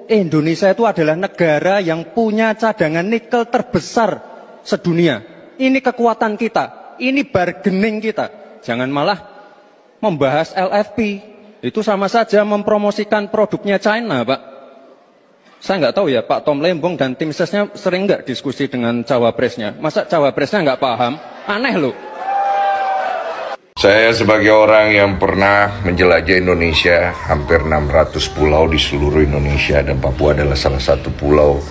Indonesia itu adalah negara yang punya cadangan nikel terbesar sedunia. Ini kekuatan kita, ini bargaining kita. Jangan malah membahas LFP. Itu sama saja mempromosikan produknya China, Pak. Saya nggak tahu ya, Pak Tom Lembong dan tim sesnya sering nggak diskusi dengan cawapresnya. Masa cawapresnya nggak paham? Aneh loh. Saya sebagai orang yang pernah menjelajah Indonesia, hampir 600 pulau di seluruh Indonesia, dan Papua adalah salah satu pulau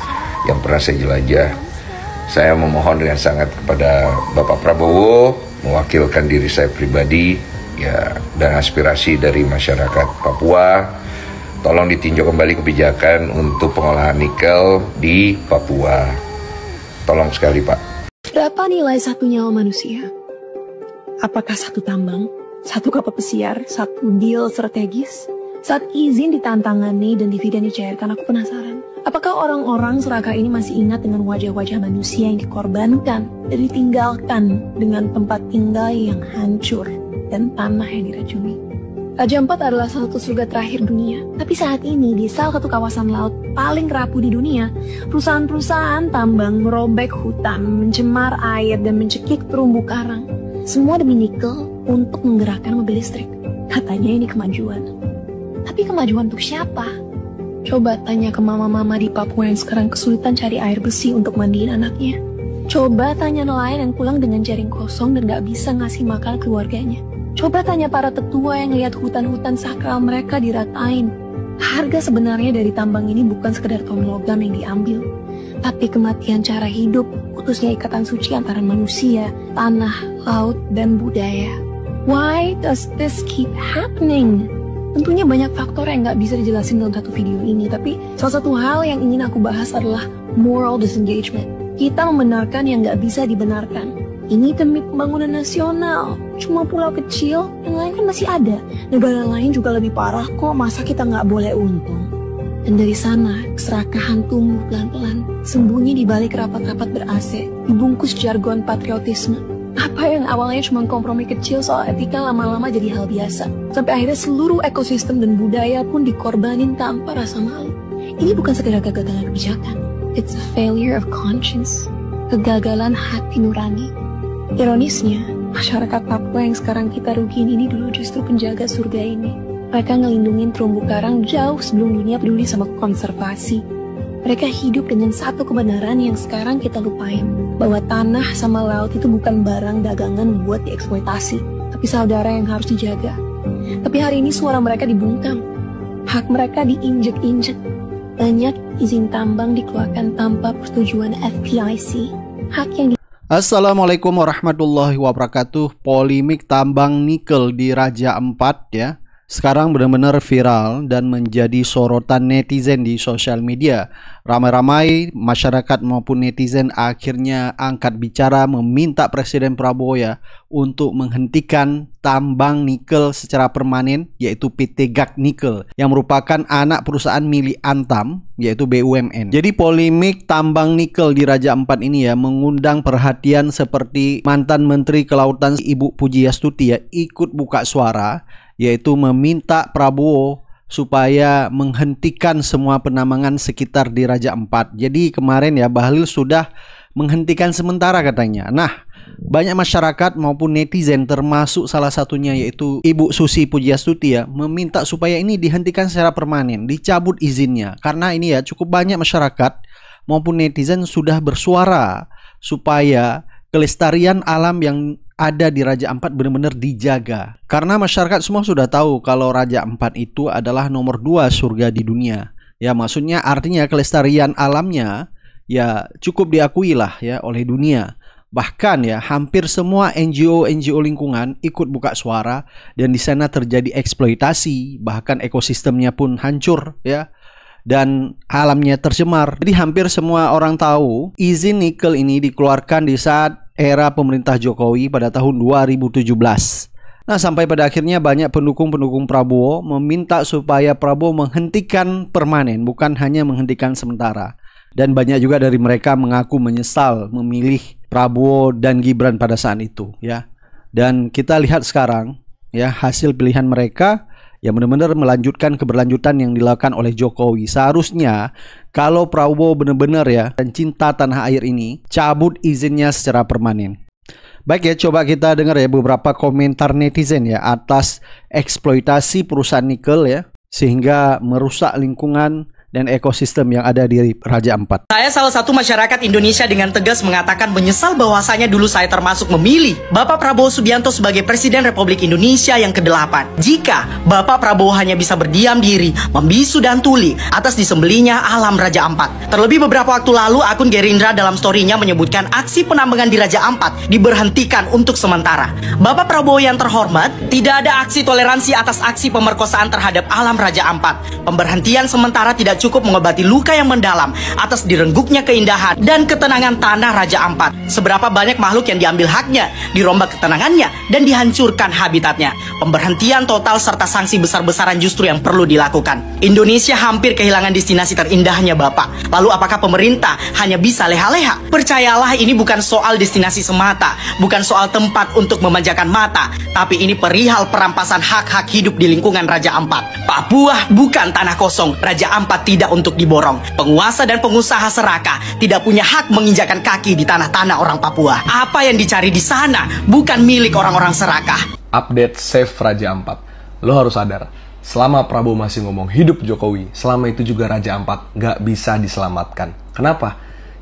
yang pernah saya jelajah. Saya memohon dengan sangat kepada Bapak Prabowo, mewakilkan diri saya pribadi, ya, dan aspirasi dari masyarakat Papua, tolong ditinjau kembali kebijakan untuk pengolahan nikel di Papua. Tolong sekali, Pak. Berapa nilai satu nyawa manusia? Apakah satu tambang, satu kapal pesiar, satu deal strategis? Saat izin ditantangani dan dividen dicairkan, aku penasaran. Apakah orang-orang serakah ini masih ingat dengan wajah-wajah manusia yang dikorbankan dan ditinggalkan dengan tempat tinggal yang hancur dan tanah yang diracuni? Raja Ampat adalah salah satu surga terakhir dunia. Tapi saat ini di salah satu kawasan laut paling rapuh di dunia, perusahaan-perusahaan tambang merobek hutan, mencemar air, dan mencekik terumbu karang. Semua demi nikel untuk menggerakkan mobil listrik. Katanya ini kemajuan. Tapi kemajuan untuk siapa? Coba tanya ke mama-mama di Papua yang sekarang kesulitan cari air bersih untuk mandiin anaknya. Coba tanya nelayan yang pulang dengan jaring kosong dan gak bisa ngasih makan keluarganya. Coba tanya para tetua yang lihat hutan-hutan sakral mereka diratain. Harga sebenarnya dari tambang ini bukan sekedar ton logam yang diambil, tapi kematian cara hidup, putusnya ikatan suci antara manusia, tanah, laut, dan budaya. Why does this keep happening? Tentunya banyak faktor yang nggak bisa dijelasin dalam satu video ini, tapi salah satu hal yang ingin aku bahas adalah moral disengagement. Kita membenarkan yang nggak bisa dibenarkan. Ini demi pembangunan nasional. Cuma pulau kecil, yang lain kan masih ada. Negara lain juga lebih parah kok, masa kita nggak boleh untung? Dan dari sana, keserakahan tumbuh pelan-pelan, sembunyi di balik rapat-rapat ber-AC, dibungkus jargon patriotisme. Apa yang awalnya cuma kompromi kecil soal etika lama-lama jadi hal biasa. Sampai akhirnya seluruh ekosistem dan budaya pun dikorbanin tanpa rasa malu. Ini bukan sekedar kegagalan kebijakan. It's a failure of conscience. Kegagalan hati nurani. Ironisnya, masyarakat Papua yang sekarang kita rugiin ini dulu justru penjaga surga ini. Mereka ngelindungin terumbu karang jauh sebelum dunia peduli sama konservasi. Mereka hidup dengan satu kebenaran yang sekarang kita lupain, bahwa tanah sama laut itu bukan barang dagangan buat dieksploitasi, tapi saudara yang harus dijaga. Tapi hari ini suara mereka dibungkam, hak mereka diinjek-injek. Banyak izin tambang dikeluarkan tanpa persetujuan FPIC. Hak yang Assalamualaikum warahmatullahi wabarakatuh. Polemik tambang nikel di Raja Ampat ya, sekarang benar-benar viral dan menjadi sorotan netizen di sosial media. Ramai-ramai masyarakat maupun netizen akhirnya angkat bicara meminta Presiden Prabowo ya untuk menghentikan tambang nikel secara permanen, yaitu PT GAC Nikel yang merupakan anak perusahaan milik Antam, yaitu BUMN. Jadi polemik tambang nikel di Raja Ampat ini ya mengundang perhatian, seperti mantan Menteri Kelautan Ibu Pujiastuti ya ikut buka suara, yaitu meminta Prabowo supaya menghentikan semua penambangan sekitar di Raja Ampat. Jadi kemarin ya Bahlil sudah menghentikan sementara katanya. Nah, banyak masyarakat maupun netizen termasuk salah satunya yaitu Ibu Susi Pujiastuti ya meminta supaya ini dihentikan secara permanen, dicabut izinnya. Karena ini ya cukup banyak masyarakat maupun netizen sudah bersuara supaya kelestarian alam yang ada di Raja Ampat benar-benar dijaga. Karena masyarakat semua sudah tahu kalau Raja Ampat itu adalah nomor 2 surga di dunia. Ya maksudnya artinya kelestarian alamnya ya cukup diakui lah ya oleh dunia. Bahkan ya hampir semua NGO lingkungan ikut buka suara, dan di sana terjadi eksploitasi, bahkan ekosistemnya pun hancur ya, dan alamnya tercemar. Jadi hampir semua orang tahu izin nikel ini dikeluarkan di saat era pemerintah Jokowi pada tahun 2017. Nah, sampai pada akhirnya banyak pendukung-pendukung Prabowo meminta supaya Prabowo menghentikan permanen, bukan hanya menghentikan sementara. Dan banyak juga dari mereka mengaku menyesal memilih Prabowo dan Gibran pada saat itu ya. Dan kita lihat sekarang ya hasil pilihan mereka yang benar-benar melanjutkan keberlanjutan yang dilakukan oleh Jokowi. Seharusnya kalau Prabowo benar-benar ya dan cinta tanah air ini, cabut izinnya secara permanen. Baik ya, coba kita dengar ya beberapa komentar netizen ya atas eksploitasi perusahaan nikel ya, sehingga merusak lingkungan dan ekosistem yang ada di Raja Ampat. Saya salah satu masyarakat Indonesia dengan tegas mengatakan menyesal bahwasanya dulu saya termasuk memilih Bapak Prabowo Subianto sebagai Presiden Republik Indonesia yang ke-8. Jika Bapak Prabowo hanya bisa berdiam diri, membisu dan tuli atas disembelinya alam Raja Ampat. Terlebih beberapa waktu lalu akun Gerindra dalam story-nya menyebutkan aksi penambangan di Raja Ampat diberhentikan untuk sementara. Bapak Prabowo yang terhormat, tidak ada aksi toleransi atas aksi pemerkosaan terhadap alam Raja Ampat. Pemberhentian sementara tidak cukup mengobati luka yang mendalam atas direngguknya keindahan dan ketenangan tanah Raja Ampat. Seberapa banyak makhluk yang diambil haknya, dirombak ketenangannya, dan dihancurkan habitatnya. Pemberhentian total serta sanksi besar-besaran justru yang perlu dilakukan. Indonesia hampir kehilangan destinasi terindahnya Bapak. Lalu apakah pemerintah hanya bisa leha-leha? Percayalah, ini bukan soal destinasi semata, bukan soal tempat untuk memanjakan mata, tapi ini perihal perampasan hak-hak hidup di lingkungan Raja Ampat. Papua bukan tanah kosong, Raja Ampat tidak untuk diborong. Penguasa dan pengusaha serakah tidak punya hak menginjakan kaki di tanah-tanah orang Papua. Apa yang dicari di sana bukan milik orang-orang serakah. Update Save Raja Ampat. Lo harus sadar, selama Prabowo masih ngomong hidup Jokowi, selama itu juga Raja Ampat nggak bisa diselamatkan. Kenapa?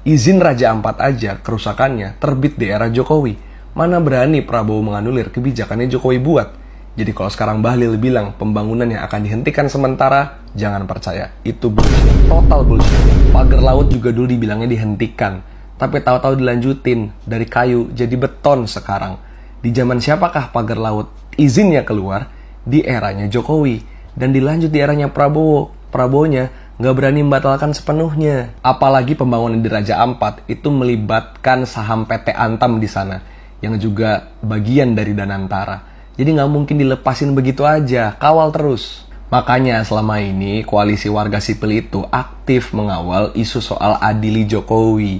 Izin Raja Ampat aja kerusakannya terbit di era Jokowi. Mana berani Prabowo menganulir kebijakannya Jokowi buat? Jadi kalau sekarang Bahlil bilang pembangunannya akan dihentikan sementara, jangan percaya. Itu bullshit, total bullshit. Pagar laut juga dulu dibilangnya dihentikan, tapi tahu-tahu dilanjutin dari kayu jadi beton sekarang. Di zaman siapakah pagar laut izinnya keluar? Di eranya Jokowi. Dan dilanjut di eranya Prabowo. Prabowonya nggak berani membatalkan sepenuhnya. Apalagi pembangunan di Raja Ampat itu melibatkan saham PT Antam di sana, yang juga bagian dari Danantara. Jadi nggak mungkin dilepasin begitu aja, kawal terus. Makanya selama ini koalisi warga sipil itu aktif mengawal isu soal adili Jokowi.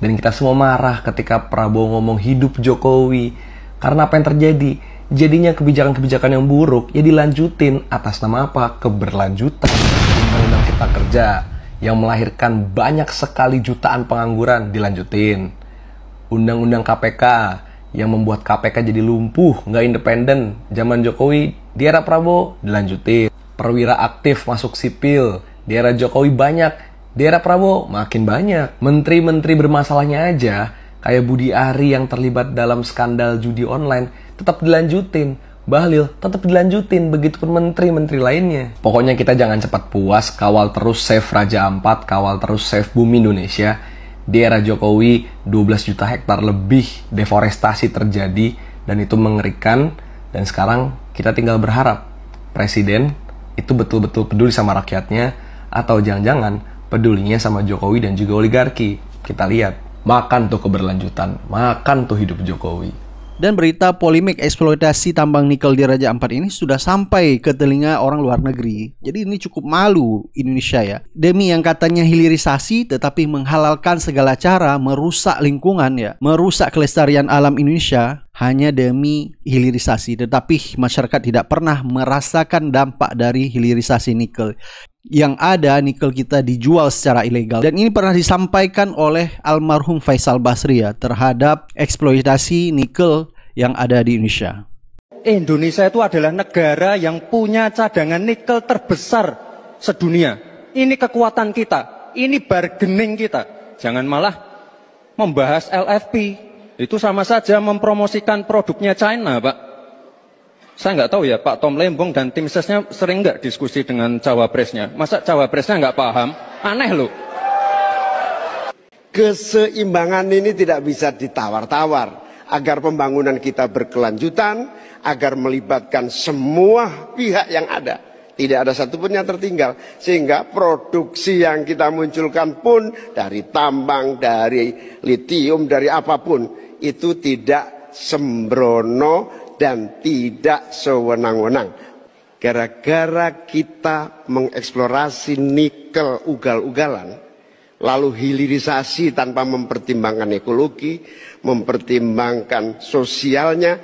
Dan kita semua marah ketika Prabowo ngomong hidup Jokowi. Karena apa yang terjadi? Jadinya kebijakan-kebijakan yang buruk ya dilanjutin atas nama apa? Keberlanjutan. Undang-undang Cipta Kerja yang melahirkan banyak sekali jutaan pengangguran dilanjutin. Undang-undang KPK yang membuat KPK jadi lumpuh, nggak independen. Zaman Jokowi, di era Prabowo dilanjutin. Perwira aktif masuk sipil, di era Jokowi banyak, di era Prabowo makin banyak. Menteri-menteri bermasalahnya aja, kayak Budi Ari yang terlibat dalam skandal judi online, tetap dilanjutin. Bahlil tetap dilanjutin, begitupun menteri-menteri lainnya. Pokoknya kita jangan cepat puas, kawal terus save Raja Ampat, kawal terus save bumi Indonesia. Di era Jokowi, 12 juta hektar lebih deforestasi terjadi, dan itu mengerikan. Dan sekarang kita tinggal berharap Presiden itu betul-betul peduli sama rakyatnya, atau jangan-jangan pedulinya sama Jokowi dan juga oligarki. Kita lihat, makan tuh keberlanjutan, makan tuh hidup Jokowi. Dan berita polemik eksploitasi tambang nikel di Raja Ampat ini sudah sampai ke telinga orang luar negeri. Jadi ini cukup malu Indonesia ya. Demi yang katanya hilirisasi tetapi menghalalkan segala cara merusak lingkungan ya, merusak kelestarian alam Indonesia hanya demi hilirisasi. Tetapi masyarakat tidak pernah merasakan dampak dari hilirisasi nikel. Yang ada nikel kita dijual secara ilegal. Dan ini pernah disampaikan oleh almarhum Faisal Basri ya terhadap eksploitasi nikel yang ada di Indonesia. Indonesia itu adalah negara yang punya cadangan nikel terbesar sedunia. Ini kekuatan kita, ini bargaining kita. Jangan malah membahas LFP. Itu sama saja mempromosikan produknya China, Pak. Saya nggak tahu ya, Pak Tom Lembong dan tim sesnya sering nggak diskusi dengan cawapresnya. Masa cawapresnya nggak paham? Aneh loh. Keseimbangan ini tidak bisa ditawar-tawar. Agar pembangunan kita berkelanjutan, agar melibatkan semua pihak yang ada. Tidak ada satupun yang tertinggal. Sehingga produksi yang kita munculkan pun dari tambang, dari litium, dari apapun, itu tidak sembrono dan tidak sewenang-wenang. Gara-gara kita mengeksplorasi nikel ugal-ugalan, lalu hilirisasi tanpa mempertimbangkan ekologi, mempertimbangkan sosialnya,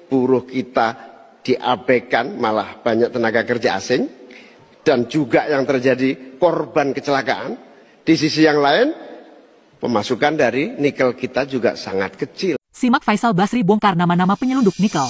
buruh kita diabaikan, malah banyak tenaga kerja asing, dan juga yang terjadi korban kecelakaan. Di sisi yang lain, pemasukan dari nikel kita juga sangat kecil. Simak Faisal Basri bongkar nama-nama penyelundup nikel.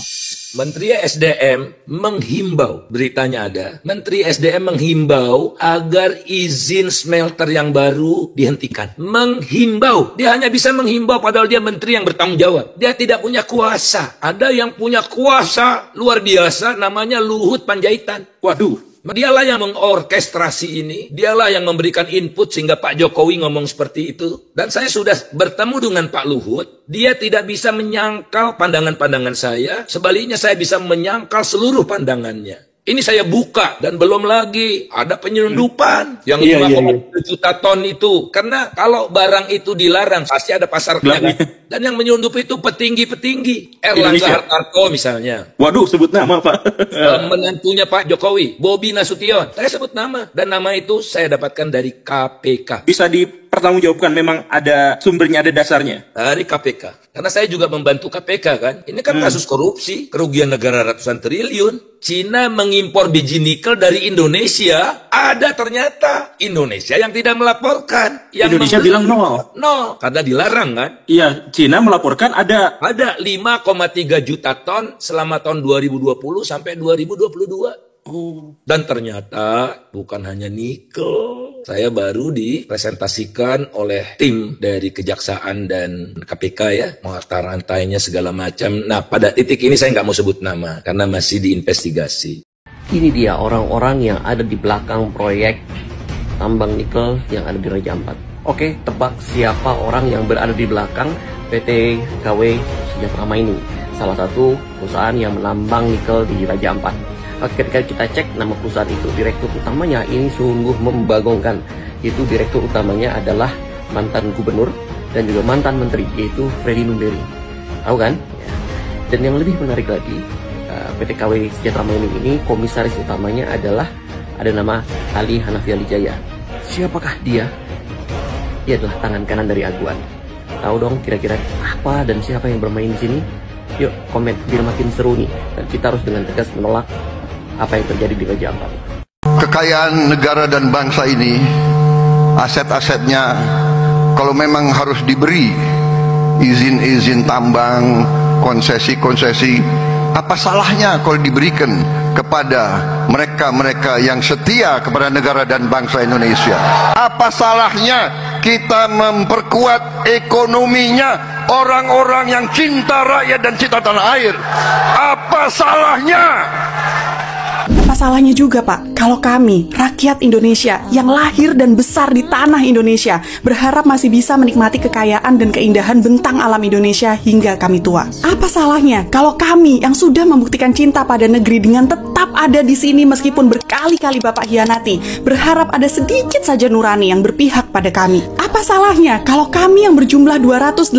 Menteri SDM menghimbau, beritanya ada, Menteri SDM menghimbau agar izin smelter yang baru dihentikan. Menghimbau, dia hanya bisa menghimbau padahal dia menteri yang bertanggung jawab. Dia tidak punya kuasa. Ada yang punya kuasa luar biasa, namanya Luhut Panjaitan. Waduh. Dialah yang mengorkestrasi ini, dialah yang memberikan input sehingga Pak Jokowi ngomong seperti itu. Dan saya sudah bertemu dengan Pak Luhut, dia tidak bisa menyangkal pandangan-pandangan saya, sebaliknya saya bisa menyangkal seluruh pandangannya. Ini saya buka, dan belum lagi ada penyelundupan yang 5,7 juta ton itu. Karena kalau barang itu dilarang, pasti ada pasarnya. Kan? Dan yang menyelundup itu petinggi-petinggi. Erlangga Hartarto misalnya. Waduh, sebut nama Pak. Menantunya Pak Jokowi, Bobi Nasution. Saya sebut nama. Dan nama itu saya dapatkan dari KPK. Bisa dipertanggungjawabkan, memang ada sumbernya, ada dasarnya? Dari KPK. Karena saya juga membantu KPK kan. Ini kan kasus korupsi, kerugian negara ratusan triliun. Cina mengimpor biji nikel dari Indonesia, ada ternyata Indonesia yang tidak melaporkan. Yang Indonesia bilang nol. Nol, karena dilarang kan? Iya, Cina melaporkan ada. Ada 5,3 juta ton selama tahun 2020 sampai 2022. Dan ternyata bukan hanya nikel. Saya baru dipresentasikan oleh tim dari Kejaksaan dan KPK ya, mata rantainya segala macam. Nah, pada titik ini saya nggak mau sebut nama karena masih diinvestigasi. Ini dia orang-orang yang ada di belakang proyek tambang nikel yang ada di Raja Ampat. Oke, tebak siapa orang yang berada di belakang PT KW Sejahtera ini, salah satu perusahaan yang menambang nikel di Raja Ampat. Ketika kita cek nama perusahaan itu, direktur utamanya ini sungguh membagongkan. Itu direktur utamanya adalah mantan gubernur dan juga mantan menteri, yaitu Freddy Numberi. Tahu kan? Ya. Dan yang lebih menarik lagi, PT KW Sejahtera Mining ini komisaris utamanya adalah ada nama Ali Hanafi Alijaya. Siapakah dia? Dia adalah tangan kanan dari Aguan. Tahu dong kira-kira apa dan siapa yang bermain di sini? Yuk komen, biar makin seru nih. Dan kita harus dengan tegas menolak apa yang terjadi di Raja Ampat. Kekayaan negara dan bangsa ini, aset-asetnya kalau memang harus diberi izin-izin tambang, konsesi-konsesi, apa salahnya kalau diberikan kepada mereka-mereka yang setia kepada negara dan bangsa Indonesia? Apa salahnya kita memperkuat ekonominya orang-orang yang cinta rakyat dan cinta tanah air? Apa salahnya? Apa salahnya juga Pak, kalau kami, rakyat Indonesia yang lahir dan besar di tanah Indonesia, berharap masih bisa menikmati kekayaan dan keindahan bentang alam Indonesia hingga kami tua. Apa salahnya kalau kami yang sudah membuktikan cinta pada negeri dengan tetap ada di sini meskipun berkali-kali Bapak hianati, berharap ada sedikit saja nurani yang berpihak pada kami. Apa salahnya kalau kami yang berjumlah 284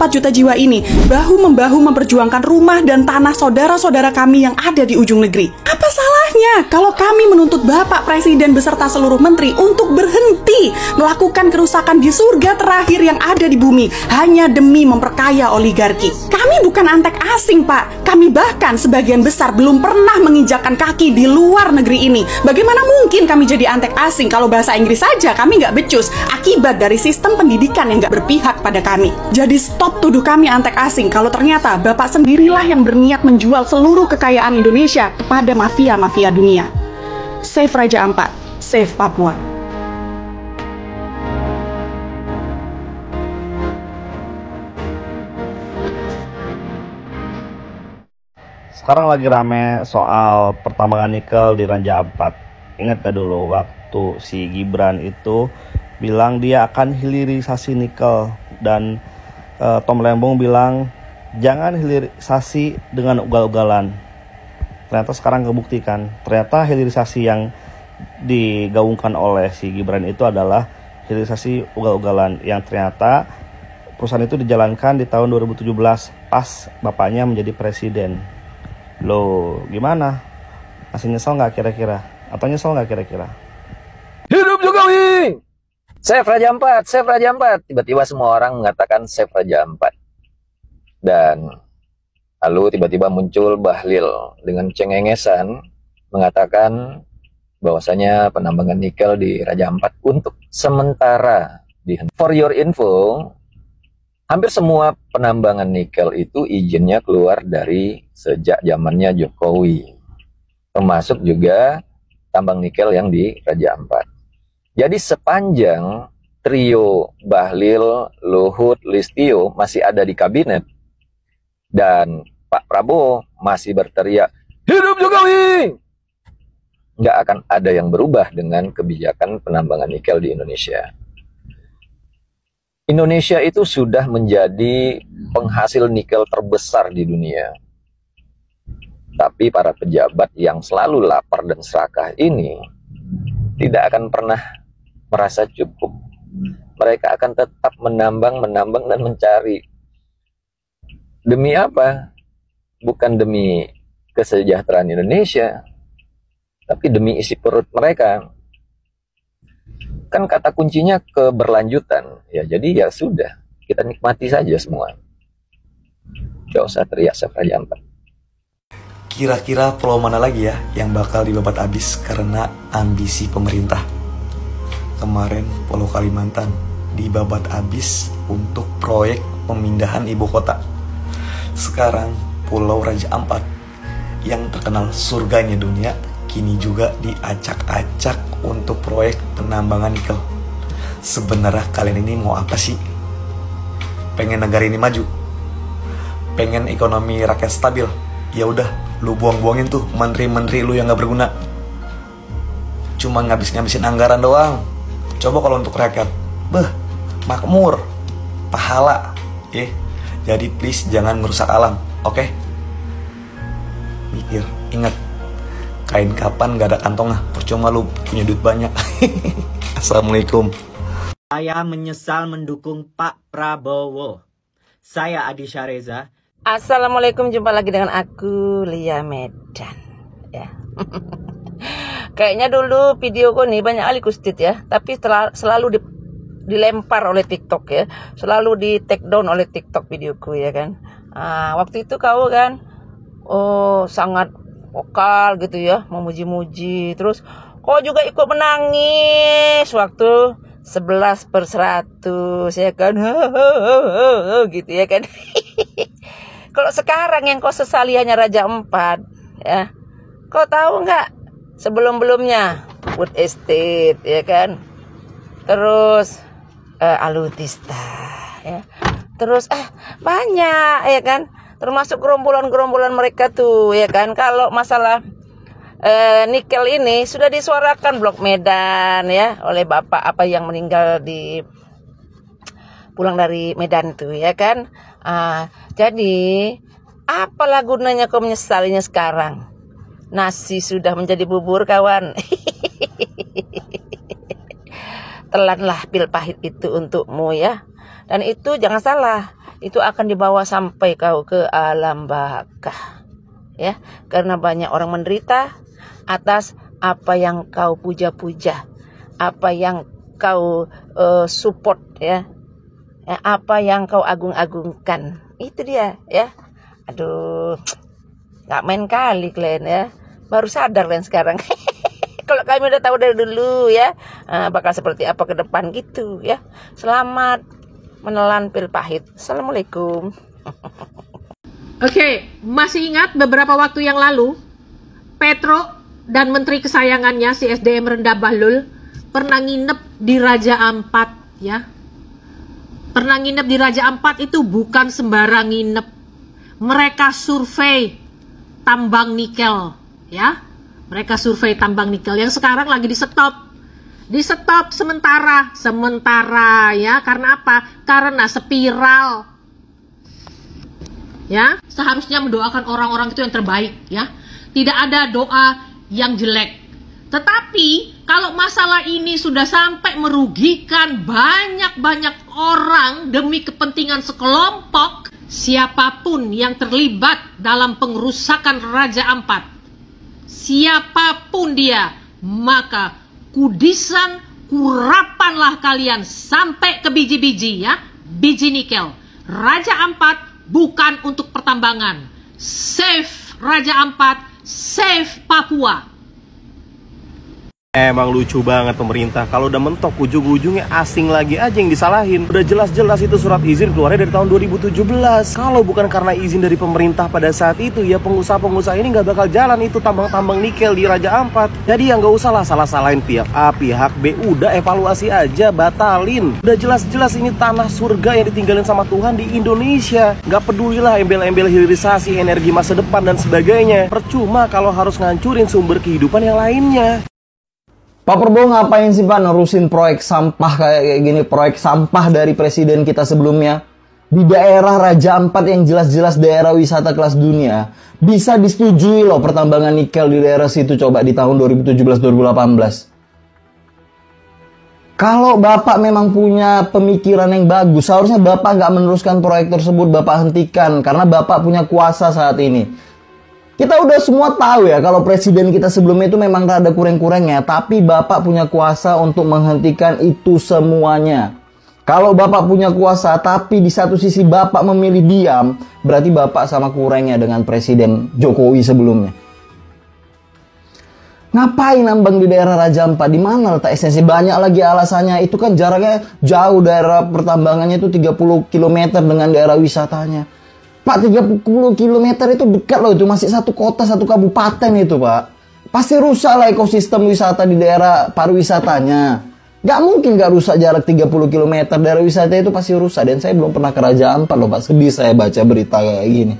juta jiwa ini bahu-membahu memperjuangkan rumah dan tanah saudara-saudara kami yang ada di ujung negeri? Apa salahnya kalau kami menuntut Bapak Presiden beserta seluruh menteri untuk berhenti melakukan kerusakan di surga terakhir yang ada di bumi hanya demi memperkaya oligarki? Kami bukan antek asing Pak, kami bahkan sebagian besar belum pernah menginjakkan kaki di luar negeri ini. Bagaimana mungkin kami jadi antek asing kalau bahasa Inggris saja kami nggak becus akibat dari sistem pendidikan yang nggak berpihak pada kami. Jadi stop tuduh kami antek asing kalau ternyata Bapak sendirilah yang berniat menjual seluruh kekayaan Indonesia kepada mafia-mafia dunia. Save Raja Ampat, save Papua. Sekarang lagi rame soal pertambangan nikel di Raja Ampat. Ingat gak dulu waktu si Gibran itu bilang dia akan hilirisasi nikel, dan Tom Lembong bilang jangan hilirisasi dengan ugal-ugalan. Ternyata sekarang kebuktikan, ternyata hilirisasi yang digaungkan oleh si Gibran itu adalah hilirisasi ugal-ugalan yang ternyata perusahaan itu dijalankan di tahun 2017 pas bapaknya menjadi presiden. Loh, gimana? Masih nyesel nggak kira-kira? Atau nyesel nggak kira-kira? Hidup Jokowi! Save Raja Ampat, save Raja Ampat. Tiba-tiba semua orang mengatakan save Raja Ampat. Dan Lalu tiba-tiba muncul Bahlil dengan cengengesan mengatakan bahwasanya penambangan nikel di Raja Ampat untuk sementara dihentikan. For your info, hampir semua penambangan nikel itu izinnya keluar dari sejak zamannya Jokowi, termasuk juga tambang nikel yang di Raja Ampat. Jadi sepanjang trio Bahlil, Luhut, Listio masih ada di kabinet dan Pak Prabowo masih berteriak hidup Jokowi, nggak akan ada yang berubah dengan kebijakan penambangan nikel di Indonesia. Indonesia itu sudah menjadi penghasil nikel terbesar di dunia. Tapi para pejabat yang selalu lapar dan serakah ini tidak akan pernah merasa cukup. Mereka akan tetap menambang dan mencari. Demi apa? Bukan demi kesejahteraan Indonesia, tapi demi isi perut mereka. Kan kata kuncinya keberlanjutan. Ya, jadi ya sudah, kita nikmati saja semua. Gak usah teriak Raja Ampat. Kira-kira pulau mana lagi ya yang bakal dibabat habis karena ambisi pemerintah? Kemarin Pulau Kalimantan dibabat habis untuk proyek pemindahan ibu kota. Sekarang Pulau Raja Ampat yang terkenal surganya dunia kini juga diacak-acak untuk proyek penambangan nikel. Sebenarnya kalian ini mau apa sih? Pengen negara ini maju? Pengen ekonomi rakyat stabil? Ya udah, lu buang-buangin tuh menteri-menteri lu yang gak berguna. Cuma ngabis-ngabisin anggaran doang. Coba kalau untuk rakyat, makmur, pahala, Jadi please jangan merusak alam, oke? Mikir, ingat, kain kapan gak ada kantongnya, percuma lu punya duit banyak. Assalamualaikum. Saya menyesal mendukung Pak Prabowo. Saya Adi Syareza. Assalamualaikum, jumpa lagi dengan aku, Lia Medan. Ya. Kayaknya dulu videoku nih banyak kali kustit ya, tapi selalu dilempar oleh TikTok ya, selalu di take down oleh TikTok videoku ya kan. Waktu itu kau kan, sangat vokal gitu ya, memuji-muji, terus kau juga ikut menangis waktu 11/100 ya kan, gitu ya kan. Kalau sekarang yang kau sesali hanya Raja Ampat ya, kau tahu nggak? Sebelum-belumnya Wood Estate ya kan, terus Alutista ya, terus banyak ya kan, termasuk gerombolan-gerombolan mereka tuh ya kan. Kalau masalah nikel ini sudah disuarakan Blok Medan ya oleh bapak apa yang meninggal di pulang dari Medan tuh ya kan. Jadi apalah gunanya kau menyesalinya sekarang? Nasi sudah menjadi bubur kawan. Telanlah pil pahit itu untukmu ya. Dan itu jangan salah, itu akan dibawa sampai kau ke alam baka ya. Karena banyak orang menderita atas apa yang kau puja-puja, apa yang kau support ya, apa yang kau agung-agungkan. Itu dia ya. Aduh, gak main kali kalian ya. Baru sadar kalian sekarang. Kalau kami udah tahu dari dulu ya, bakal seperti apa ke depan gitu ya. Selamat menelan pil pahit. Assalamualaikum. Oke, masih ingat beberapa waktu yang lalu Petro dan menteri kesayangannya si SDM Rendah Bahlul pernah nginep di Raja Ampat ya. Pernah nginep di Raja Ampat itu bukan sembarang nginep. Mereka survei tambang nikel ya. Mereka survei tambang nikel yang sekarang lagi di stop sementara ya. Karena apa? Karena spiral ya. Seharusnya mendoakan orang-orang itu yang terbaik ya, tidak ada doa yang jelek. Tetapi kalau masalah ini sudah sampai merugikan banyak orang demi kepentingan sekelompok, siapapun yang terlibat dalam pengerusakan Raja Ampat, siapapun dia, maka kurapanlah kalian sampai ke biji-biji ya, biji nikel. Raja Ampat bukan untuk pertambangan. save Raja Ampat, save Papua. Emang lucu banget pemerintah, kalau udah mentok ujung-ujungnya asing lagi aja yang disalahin. Udah jelas-jelas itu surat izin keluarnya dari tahun 2017. Kalau bukan karena izin dari pemerintah pada saat itu, ya pengusaha-pengusaha ini nggak bakal jalan itu tambang-tambang nikel di Raja Ampat. Jadi ya nggak usah lah salah-salahin pihak A, pihak B, udah evaluasi aja, batalin. Udah jelas-jelas ini tanah surga yang ditinggalin sama Tuhan di Indonesia. Nggak pedulilah embel-embel hilirisasi, energi masa depan dan sebagainya. Percuma kalau harus ngancurin sumber kehidupan yang lainnya. Pak Prabowo ngapain sih Pak nerusin proyek sampah kayak gini, proyek sampah dari presiden kita sebelumnya? Di daerah Raja Ampat yang jelas-jelas daerah wisata kelas dunia, bisa disetujui loh pertambangan nikel di daerah situ coba di tahun 2017-2018. Kalau Bapak memang punya pemikiran yang bagus, seharusnya Bapak nggak meneruskan proyek tersebut, Bapak hentikan, karena Bapak punya kuasa saat ini. Kita udah semua tahu ya kalau presiden kita sebelumnya itu memang rada kurang-kurangnya, tapi Bapak punya kuasa untuk menghentikan itu semuanya. Kalau Bapak punya kuasa tapi di satu sisi Bapak memilih diam, berarti Bapak sama kurangnya dengan Presiden Jokowi sebelumnya. Ngapain nambang di daerah Raja Ampat? Di mana letak esensi? Banyak lagi alasannya. Itu kan jaraknya jauh, daerah pertambangannya itu 30 km dengan daerah wisatanya. Pak, 30 km itu dekat loh, itu masih satu kota, satu kabupaten itu Pak. Pasti rusak lah ekosistem wisata di daerah pariwisatanya. Gak mungkin gak rusak jarak 30 km, daerah wisata itu pasti rusak. Dan saya belum pernah ke Raja Ampat loh Pak, sedih saya baca berita kayak gini.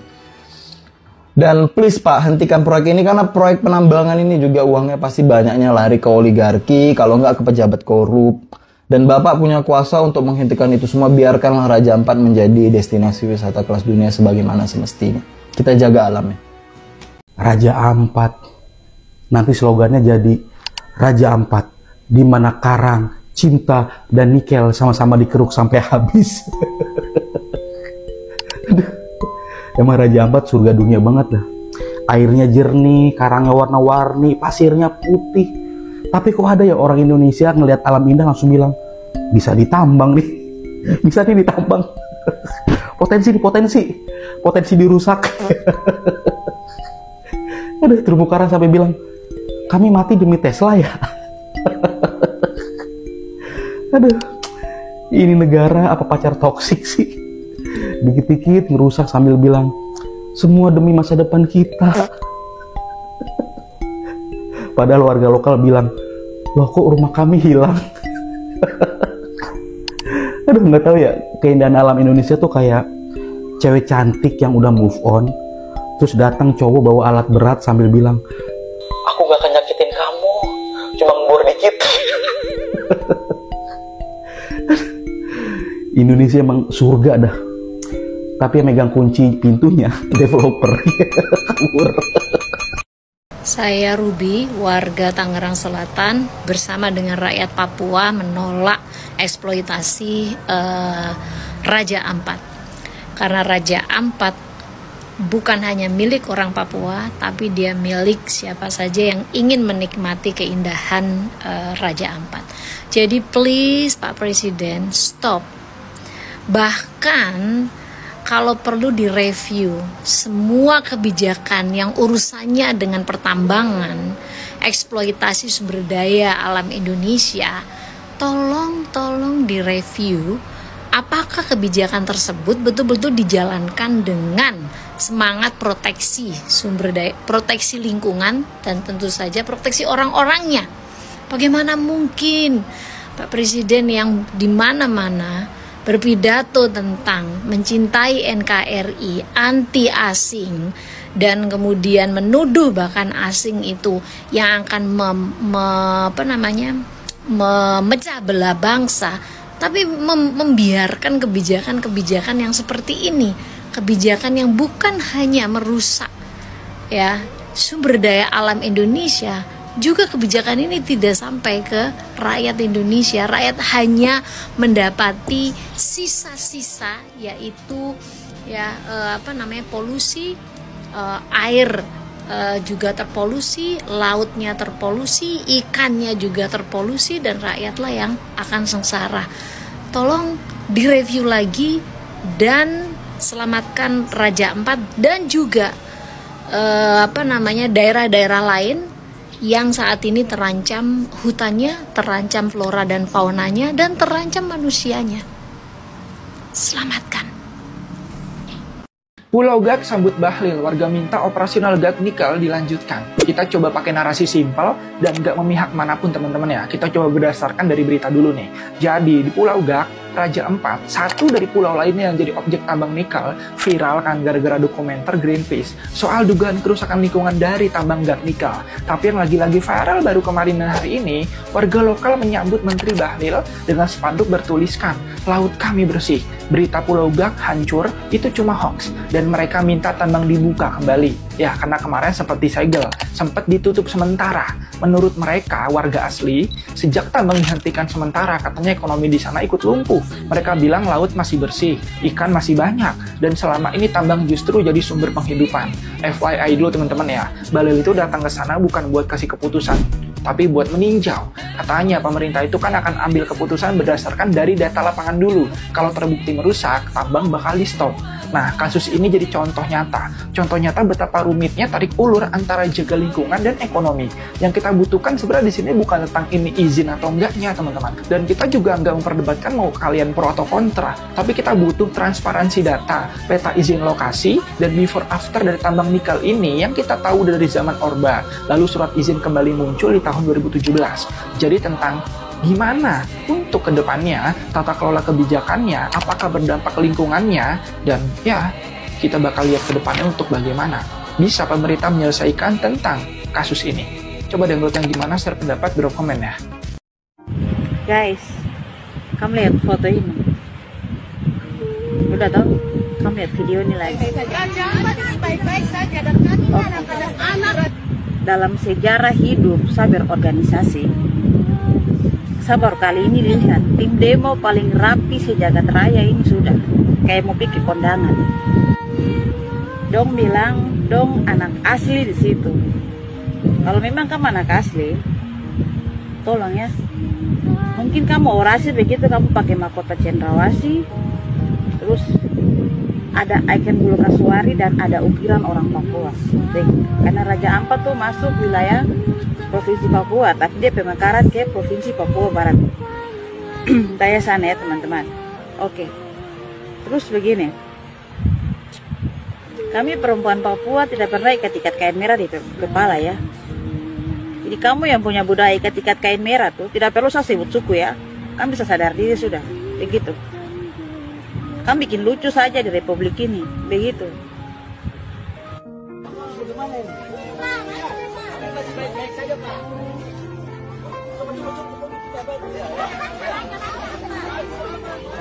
Dan please Pak, hentikan proyek ini karena proyek penambangan ini juga uangnya pasti banyaknya lari ke oligarki, kalau nggak ke pejabat korup. Dan Bapak punya kuasa untuk menghentikan itu semua. Biarkanlah Raja Ampat menjadi destinasi wisata kelas dunia sebagaimana semestinya. Kita jaga alamnya. Raja Ampat. Nanti slogannya jadi Raja Ampat, di mana karang, cinta, dan nikel sama-sama dikeruk sampai habis. Emang Raja Ampat surga dunia banget dah. Airnya jernih, karangnya warna-warni, pasirnya putih. Tapi kok ada ya orang Indonesia ngelihat alam indah langsung bilang, bisa ditambang nih, bisa nih ditambang. Potensi dirusak. Aduh, terumbu karang sampai bilang, kami mati demi Tesla ya. Aduh, ini negara apa pacar toksik sih? Dikit-dikit ngerusak sambil bilang, semua demi masa depan kita. Padahal warga lokal bilang, loh kok rumah kami hilang? Aduh, nggak tahu ya, keindahan alam Indonesia tuh kayak cewek cantik yang udah move on, terus datang cowok bawa alat berat sambil bilang, aku gak akan nyakitin kamu, cuma ngebor dikit. Indonesia emang surga dah. Tapi yang megang kunci pintunya developer. Kabur. Saya Ruby, warga Tangerang Selatan, bersama dengan rakyat Papua menolak eksploitasi Raja Ampat. Karena Raja Ampat bukan hanya milik orang Papua, tapi dia milik siapa saja yang ingin menikmati keindahan Raja Ampat. Jadi please Pak Presiden, stop. Bahkan kalau perlu direview semua kebijakan yang urusannya dengan pertambangan, eksploitasi sumber daya alam Indonesia, tolong direview apakah kebijakan tersebut betul-betul dijalankan dengan semangat proteksi sumber daya, proteksi lingkungan, dan tentu saja proteksi orang-orangnya. Bagaimana mungkin Pak Presiden yang di mana-mana berpidato tentang mencintai NKRI, anti asing, dan kemudian menuduh bahkan asing itu yang akan memecah belah bangsa, tapi membiarkan kebijakan-kebijakan yang seperti ini, kebijakan yang bukan hanya merusak ya sumber daya alam Indonesia, juga kebijakan ini tidak sampai ke rakyat Indonesia. Rakyat hanya mendapati sisa-sisa, yaitu polusi, air juga terpolusi, lautnya terpolusi, ikannya juga terpolusi, dan rakyatlah yang akan sengsara. Tolong direview lagi dan selamatkan Raja Ampat, dan juga daerah-daerah lain yang saat ini terancam hutannya, terancam flora dan faunanya, dan terancam manusianya. Selamatkan. Pulau Gak sambut Bahlil, warga minta operasional Gak Nikel dilanjutkan. Kita coba pakai narasi simpel dan gak memihak manapun teman-teman ya. Kita coba berdasarkan dari berita dulu nih. Jadi di Pulau Gak, Raja Ampat, satu dari pulau lainnya yang jadi objek tambang nikel, viral kan gara-gara dokumenter Greenpeace soal dugaan kerusakan lingkungan dari tambang Gak Nikel. Tapi yang lagi-lagi viral baru kemarin dan hari ini, warga lokal menyambut Menteri Bahlil dengan spanduk bertuliskan, "Laut kami bersih, berita Pulau Gak hancur itu cuma hoax," dan mereka minta tambang dibuka kembali. Ya, karena kemarin sempat disegel, sempat ditutup sementara. Menurut mereka, warga asli, sejak tambang dihentikan sementara, katanya ekonomi di sana ikut lumpuh. Mereka bilang laut masih bersih, ikan masih banyak, dan selama ini tambang justru jadi sumber penghidupan. FYI dulu teman-teman ya, Bahlil itu datang ke sana bukan buat kasih keputusan, tapi buat meninjau. Katanya pemerintah itu kan akan ambil keputusan berdasarkan dari data lapangan dulu. Kalau terbukti merusak, tambang bakal di-stop. Nah, kasus ini jadi contoh nyata. Contoh nyata betapa rumitnya tarik ulur antara jaga lingkungan dan ekonomi. Yang kita butuhkan sebenarnya di sini bukan tentang ini izin atau enggaknya, teman-teman. Dan kita juga nggak memperdebatkan mau kalian pro atau kontra. Tapi kita butuh transparansi data, peta izin lokasi, dan before after dari tambang nikel ini yang kita tahu dari zaman Orba. Lalu surat izin kembali muncul di tahun 2017. Jadi tentang gimana untuk kedepannya, tata kelola kebijakannya, apakah berdampak lingkungannya, dan ya, kita bakal lihat kedepannya untuk bagaimana bisa pemerintah menyelesaikan tentang kasus ini. Coba download yang gimana, share pendapat, drop komen ya. Guys, kamu lihat foto ini. Udah tahu? Kamu lihat video ini lagi. Dalam sejarah hidup saya berorganisasi, saya baru kali ini lihat tim demo paling rapi sejagat raya ini sudah kayak mau bikin kondangan. Dong bilang dong anak asli di situ. Kalau memang kamu anak asli, tolong ya. Mungkin kamu orasi begitu, kamu pakai mahkota cendrawasih, terus ada ikon bulu kasuari dan ada ukiran orang Papua. Karena Raja Ampat tuh masuk wilayah Provinsi Papua, tapi dia pemekaran ke Provinsi Papua Barat. Tanya sana ya teman-teman. Oke. Terus begini. Kami perempuan Papua tidak pernah ikat-ikat kain merah di kepala ya. Jadi kamu yang punya budaya ikat-ikat kain merah tuh tidak perlu saya sebut suku ya. Kamu bisa sadar diri sudah. Begitu. Kamu bikin lucu saja di Republik ini. Begitu.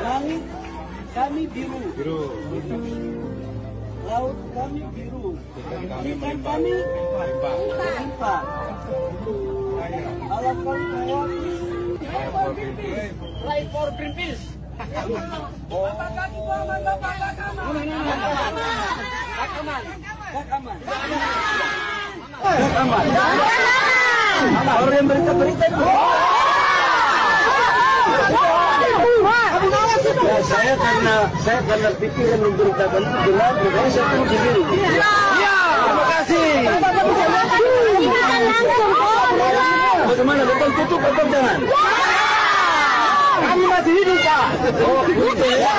Langit kami biru, laut kami biru, ikan kami melimpah. Alam kami mewakili. Right for Greenpeace. Orang yang berita-berita itu. Ya, saya karena pikiran memberitakan itu benar, makanya saya turun sendiri. Iya, terima kasih. Bagaimana, betul tutup atau jangan? Kami masih hidup, Pak. Oh, gitu ya.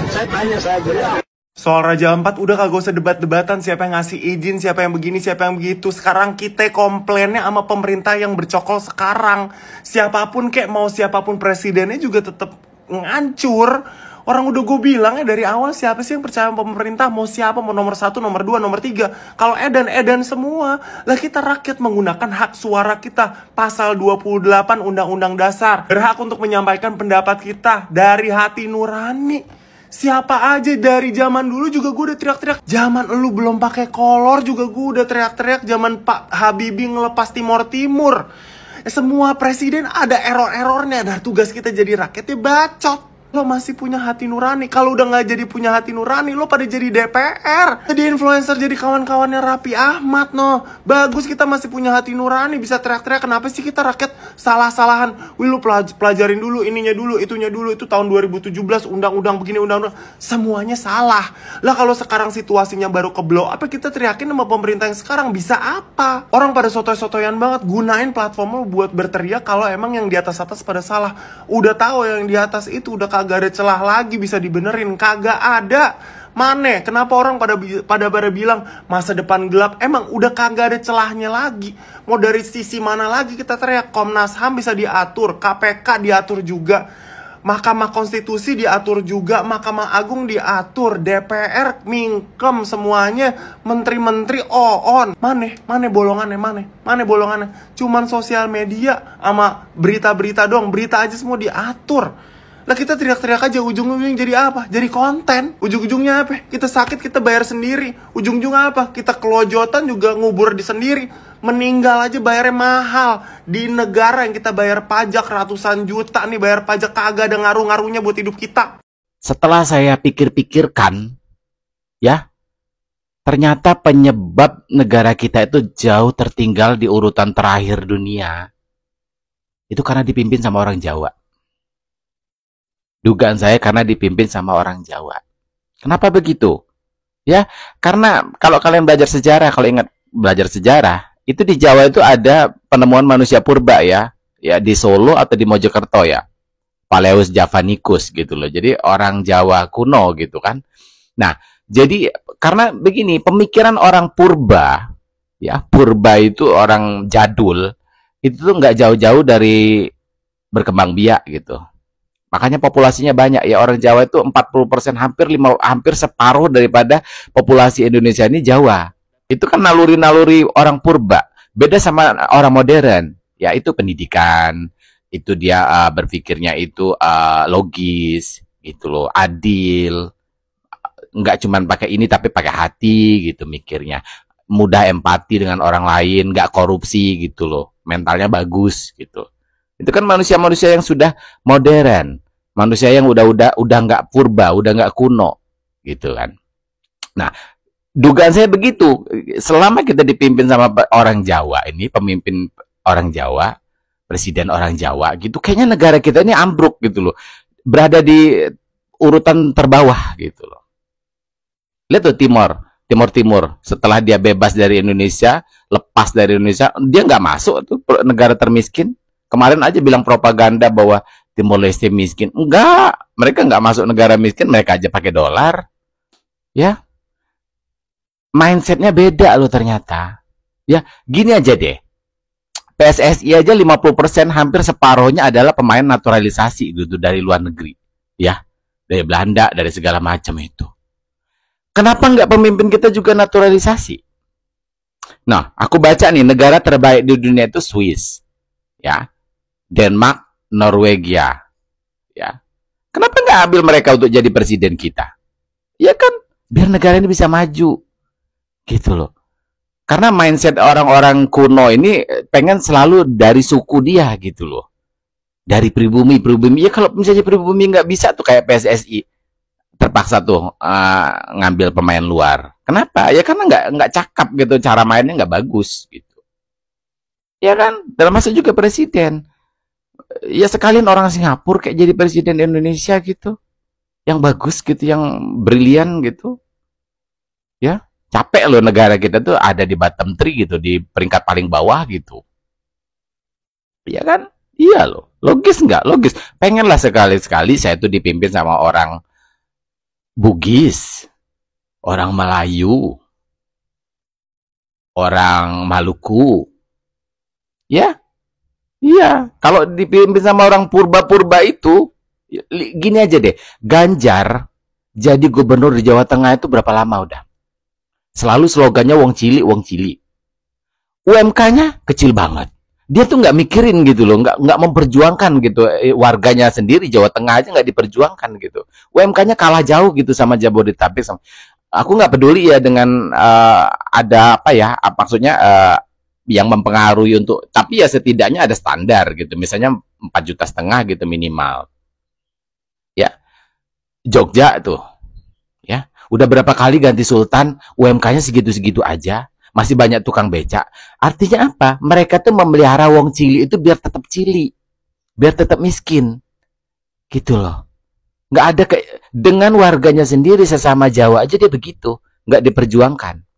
Saya tanya saja. Soal Raja Ampat udah kagak usah debat-debatan siapa yang ngasih izin, siapa yang begini, siapa yang begitu. Sekarang kita komplainnya sama pemerintah yang bercokol sekarang. Siapapun kek, mau siapapun presidennya juga tetap ngancur. Orang udah gue bilang ya dari awal, siapa sih yang percaya sama pemerintah? Mau siapa, mau nomor 1, nomor 2, nomor 3. Kalau edan semua. Lah kita rakyat menggunakan hak suara kita. Pasal 28 Undang-Undang Dasar. Berhak untuk menyampaikan pendapat kita dari hati nurani. Siapa aja dari zaman dulu juga gue udah teriak-teriak. Zaman lu belum pakai kolor juga gue udah teriak-teriak. Zaman Pak Habibie ngelepas Timor. Semua presiden ada error-errornya. Dan tugas kita jadi rakyatnya bacot. Lo masih punya hati nurani. Kalau udah gak jadi punya hati nurani, lo pada jadi DPR. Jadi influencer, jadi kawan-kawannya Raffi Ahmad no. Bagus kita masih punya hati nurani, bisa teriak-teriak. Kenapa sih kita rakyat salah-salahan. Wih, lu pelajarin dulu, ininya dulu, itunya dulu, itu tahun 2017, undang-undang begini, undang-undang. Semuanya salah. Lah kalau sekarang situasinya baru ke blow up, kita teriakin sama pemerintah yang sekarang bisa apa? Orang pada sotoy-sotoyan banget, gunain platform lu buat berteriak kalau emang yang di atas-atas pada salah. Udah tahu yang di atas itu udah kagak ada celah lagi bisa dibenerin, kagak ada. Mana? Kenapa orang pada bilang masa depan gelap? Emang udah kagak ada celahnya lagi. Mau dari sisi mana lagi kita teriak? Komnas HAM bisa diatur, KPK diatur juga, Mahkamah Konstitusi diatur juga, Mahkamah Agung diatur, DPR mingkem semuanya, menteri-menteri on. Mana bolongannya? Mana bolongannya? Cuman sosial media sama berita-berita doang, berita aja semua diatur. Lah kita teriak-teriak aja, ujung-ujungnya jadi apa? Jadi konten. Ujung-ujungnya apa? Kita sakit, kita bayar sendiri. Ujung-ujungnya apa? Kita kelojotan juga ngubur di sendiri. Meninggal aja bayarnya mahal. Di negara yang kita bayar pajak ratusan juta nih, bayar pajak kagak ada ngaruh-ngaruhnya buat hidup kita. Setelah saya pikir-pikirkan, ya, ternyata penyebab negara kita itu jauh tertinggal di urutan terakhir dunia. Itu karena dipimpin sama orang Jawa. Dugaan saya karena dipimpin sama orang Jawa. Kenapa begitu? Ya, karena kalau kalian belajar sejarah, kalau ingat belajar sejarah, itu di Jawa itu ada penemuan manusia purba ya di Solo atau di Mojokerto ya. Paleus Javanicus gitu loh. Jadi orang Jawa kuno gitu kan. Nah, jadi karena begini, pemikiran orang purba, ya, purba itu orang jadul, itu tuh nggak jauh-jauh dari berkembang biak gitu. Makanya populasinya banyak ya, orang Jawa itu 40%, hampir separuh daripada populasi Indonesia ini Jawa. Itu kan naluri-naluri orang purba. Beda sama orang modern. Ya itu pendidikan, itu dia berpikirnya itu logis, gitu loh, adil. Nggak cuman pakai ini tapi pakai hati gitu mikirnya. Mudah empati dengan orang lain, nggak korupsi gitu loh. Mentalnya bagus gitu. Itu kan manusia-manusia yang sudah modern, manusia yang udah nggak purba, udah nggak kuno, gitu kan. Nah, dugaan saya begitu. Selama kita dipimpin sama orang Jawa ini, pemimpin orang Jawa, presiden orang Jawa, gitu, kayaknya negara kita ini ambruk gitu loh, berada di urutan terbawah gitu loh. Lihat tuh Timur, setelah dia bebas dari Indonesia, lepas dari Indonesia, dia nggak masuk tuh negara termiskin. Kemarin aja bilang propaganda bahwa Timor Leste miskin. Enggak, mereka nggak masuk negara miskin, mereka aja pakai dolar. Ya, mindsetnya beda loh ternyata. Ya, gini aja deh. PSSI aja 50%, hampir separuhnya adalah pemain naturalisasi gitu dari luar negeri. Ya, dari Belanda, dari segala macam itu. Kenapa nggak pemimpin kita juga naturalisasi? Nah, aku baca nih, negara terbaik di dunia itu Swiss. Ya, Denmark, Norwegia, ya. Kenapa nggak ambil mereka untuk jadi presiden kita? Ya kan, biar negara ini bisa maju, gitu loh. Karena mindset orang-orang kuno ini pengen selalu dari suku dia, gitu loh. Dari pribumi. Ya kalau misalnya pribumi nggak bisa tuh kayak PSSI, terpaksa tuh ngambil pemain luar. Kenapa? Ya karena nggak cakap gitu, cara mainnya nggak bagus, gitu. Ya kan, termasuk juga presiden. Ya sekalian orang Singapura kayak jadi presiden Indonesia gitu, yang bagus gitu, yang brilian gitu. Ya, capek loh negara kita tuh ada di bottom 3 gitu, di peringkat paling bawah gitu. Iya kan? Iya loh, logis nggak? Logis. Pengenlah sekali-sekali saya tuh dipimpin sama orang Bugis, orang Melayu, orang Maluku. Ya, iya. Kalau dipimpin sama orang purba-purba itu, gini aja deh. Ganjar jadi gubernur di Jawa Tengah itu berapa lama udah? Selalu slogannya wong cili, wong cili. UMK-nya kecil banget. Dia tuh nggak mikirin gitu loh, nggak memperjuangkan gitu. Warganya sendiri Jawa Tengah aja nggak diperjuangkan gitu. UMK-nya kalah jauh gitu sama Jabodetabek. Aku nggak peduli ya dengan ada apa ya, maksudnya yang mempengaruhi untuk, tapi ya setidaknya ada standar gitu, misalnya 4,5 juta gitu minimal. Ya, Jogja tuh, ya udah berapa kali ganti sultan, UMK-nya segitu-segitu aja, masih banyak tukang becak. Artinya apa? Mereka tuh memelihara wong cili itu biar tetap cili, biar tetap miskin, gitu loh. Nggak ada dengan warganya sendiri, sesama Jawa aja dia begitu, nggak diperjuangkan.